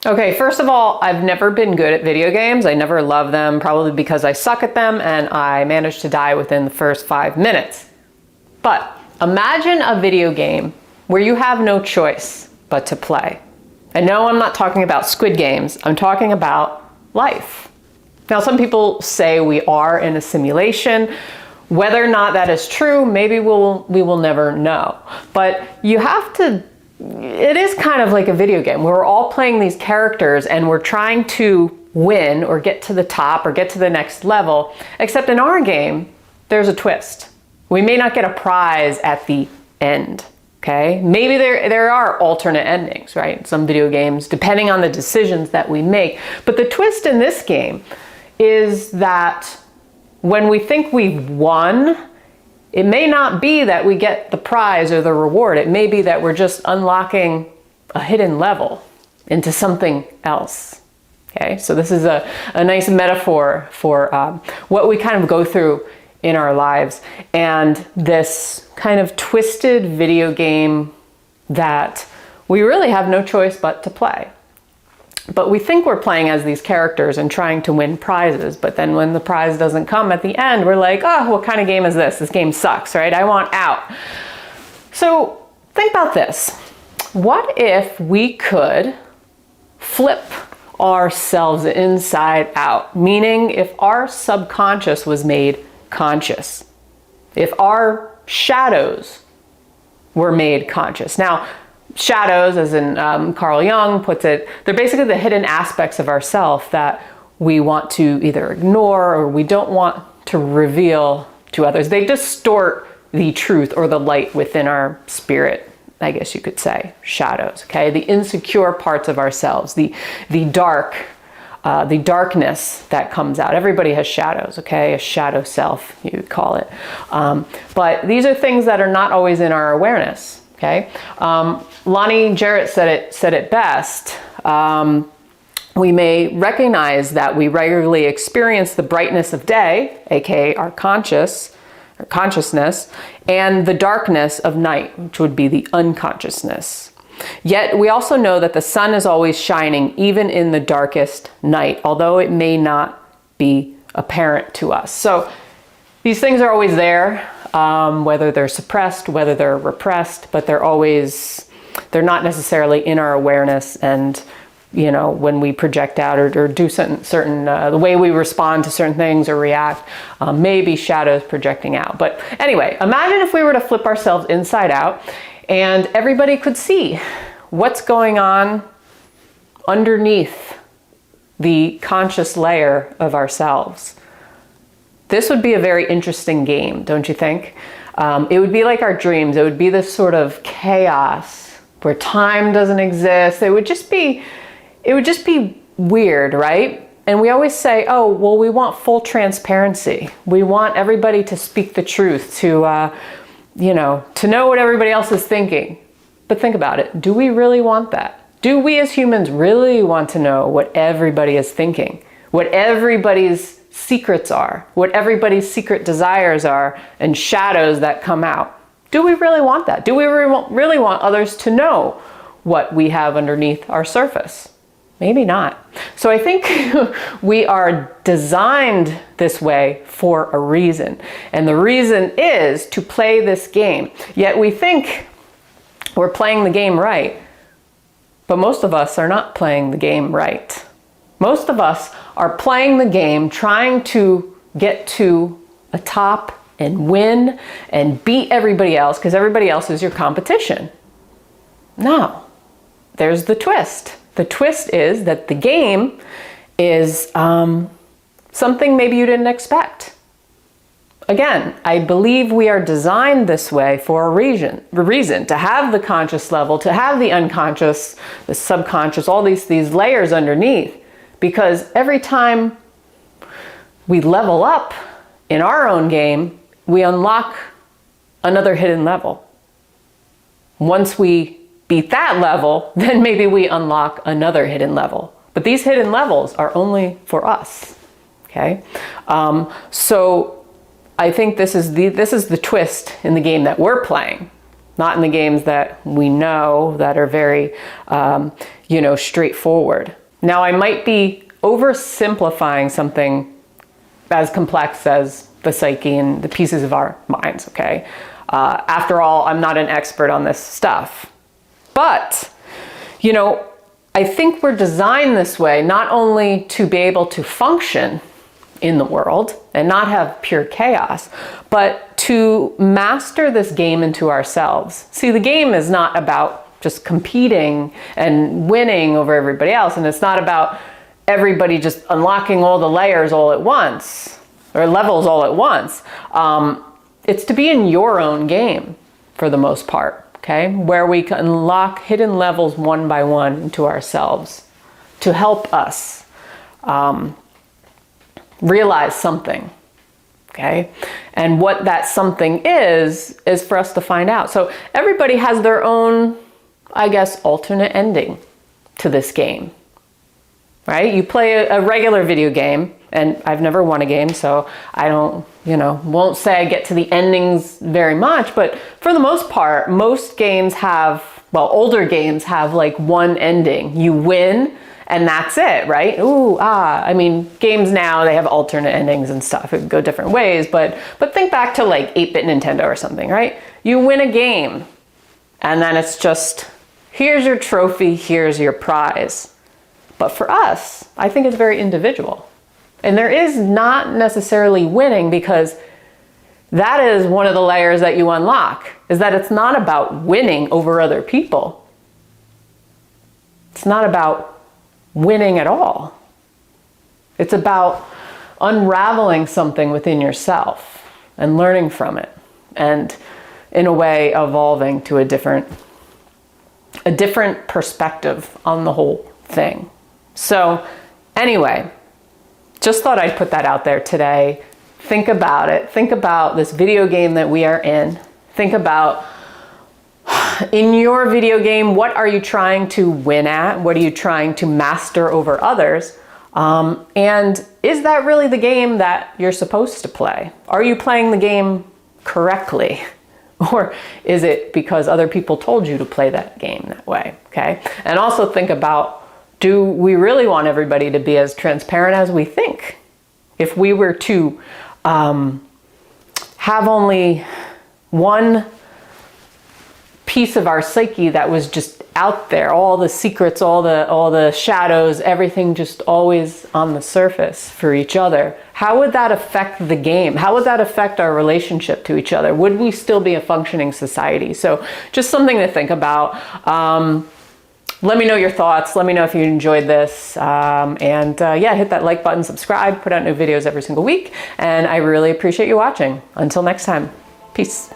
Okay, first of all, I've never been good at video games. I never loved them, probably because I suck at them and I managed to die within the first 5 minutes. But imagine a video game where you have no choice but to play. And no, I'm not talking about Squid Games. I'm talking about life. Now, some people say we are in a simulation. Whether or not that is true, maybe we will never know. But you have to, it is kind of like a video game. We're all playing these characters and we're trying to win or get to the top or get to the next level. Except in our game, there's a twist. We may not get a prize at the end. Okay, maybe there are alternate endings, right? Some video games, depending on the decisions that we make. But the twist in this game is that when we think we've won, it may not be that we get the prize or the reward. It may be that we're just unlocking a hidden level into something else. Okay, so this is a nice metaphor for what we kind of go through in our lives, and this kind of twisted video game that we really have no choice but to play. But we think we're playing as these characters and trying to win prizes, but then when the prize doesn't come at the end, we're like, oh, what kind of game is this? This game sucks, right? I want out. So think about this. What if we could flip ourselves inside out? Meaning if our subconscious was made conscious, if our shadows were made conscious. Now, shadows, as in Carl Jung puts it, they're basically the hidden aspects of ourself that we want to either ignore or we don't want to reveal to others. They distort the truth or the light within our spirit, I guess you could say, shadows, okay? The insecure parts of ourselves, the darkness that comes out. Everybody has shadows, okay? A shadow self, you would call it. But these are things that are not always in our awareness, okay? Lonnie Jarrett said it best. We may recognize that we regularly experience the brightness of day, aka our consciousness, and the darkness of night, which would be the unconsciousness. Yet we also know that the sun is always shining even in the darkest night, although it may not be apparent to us. So these things are always there, whether they're suppressed, whether they're repressed, but they're not necessarily in our awareness. And you know, when we project out or do certain the way we respond to certain things or react, maybe shadows projecting out. But anyway, imagine if we were to flip ourselves inside out and everybody could see what's going on underneath the conscious layer of ourselves. This would be a very interesting game, don't you think? It would be like our dreams. It would be this sort of chaos where time doesn't exist. It would just be weird, right? And we always say, oh, well, we want full transparency. We want everybody to speak the truth, to know what everybody else is thinking. But think about it. Do we really want that? Do we as humans really want to know what everybody is thinking? What everybody's secrets are? What everybody's secret desires are and shadows that come out? Do we really want that? Do we really want others to know what we have underneath our surface? Maybe not. So I think we are designed this way for a reason. And the reason is to play this game. Yet we think we're playing the game right. But most of us are not playing the game right. Most of us are playing the game trying to get to a top and win and beat everybody else because everybody else is your competition. No, there's the twist. The twist is that the game is something maybe you didn't expect. Again, I believe we are designed this way for a reason, to have the conscious level, to have the unconscious, the subconscious, all these layers underneath. Because every time we level up in our own game, we unlock another hidden level. Once we beat that level, then maybe we unlock another hidden level. But these hidden levels are only for us, okay? So I think this is the twist in the game that we're playing. not in the games that we know that are very, straightforward. Now, I might be oversimplifying something as complex as the psyche and the pieces of our minds, okay? After all, I'm not an expert on this stuff. But, I think we're designed this way not only to be able to function in the world and not have pure chaos, but to master this game into ourselves. See, the game is not about just competing and winning over everybody else, and it's not about everybody just unlocking all the layers all at once, or levels all at once. It's to be in your own game for the most part. Okay, where we can unlock hidden levels one by one into ourselves to help us realize something. Okay, and what that something is for us to find out. So everybody has their own, I guess, alternate ending to this game. Right? You play a regular video game, and I've never won a game, so I don't, won't say I get to the endings very much, but for the most part, most games have, older games have like one ending. You win, and that's it, right? Games now, they have alternate endings and stuff. It could go different ways, but think back to like 8-bit Nintendo or something, right? You win a game, and then it's just, here's your trophy, here's your prize. But for us, I think it's very individual. And there is not necessarily winning, because that is one of the layers that you unlock, is that it's not about winning over other people. It's not about winning at all. It's about unraveling something within yourself and learning from it, and in a way evolving to a different perspective on the whole thing. So anyway, just thought I'd put that out there today. Think about it. Think about this video game that we are in. Think about, in your video game, what are you trying to win at? What are you trying to master over others? And is that really the game that you're supposed to play? Are you playing the game correctly? Or is it because other people told you to play that game that way? Okay. And also think about, do we really want everybody to be as transparent as we think? If we were to have only one piece of our psyche that was just out there, all the secrets, all the shadows, everything just always on the surface for each other, how would that affect the game? How would that affect our relationship to each other? Would we still be a functioning society? So just something to think about. Let me know your thoughts. Let me know if you enjoyed this. Hit that like button, subscribe, put out new videos every single week. And I really appreciate you watching. Until next time, peace.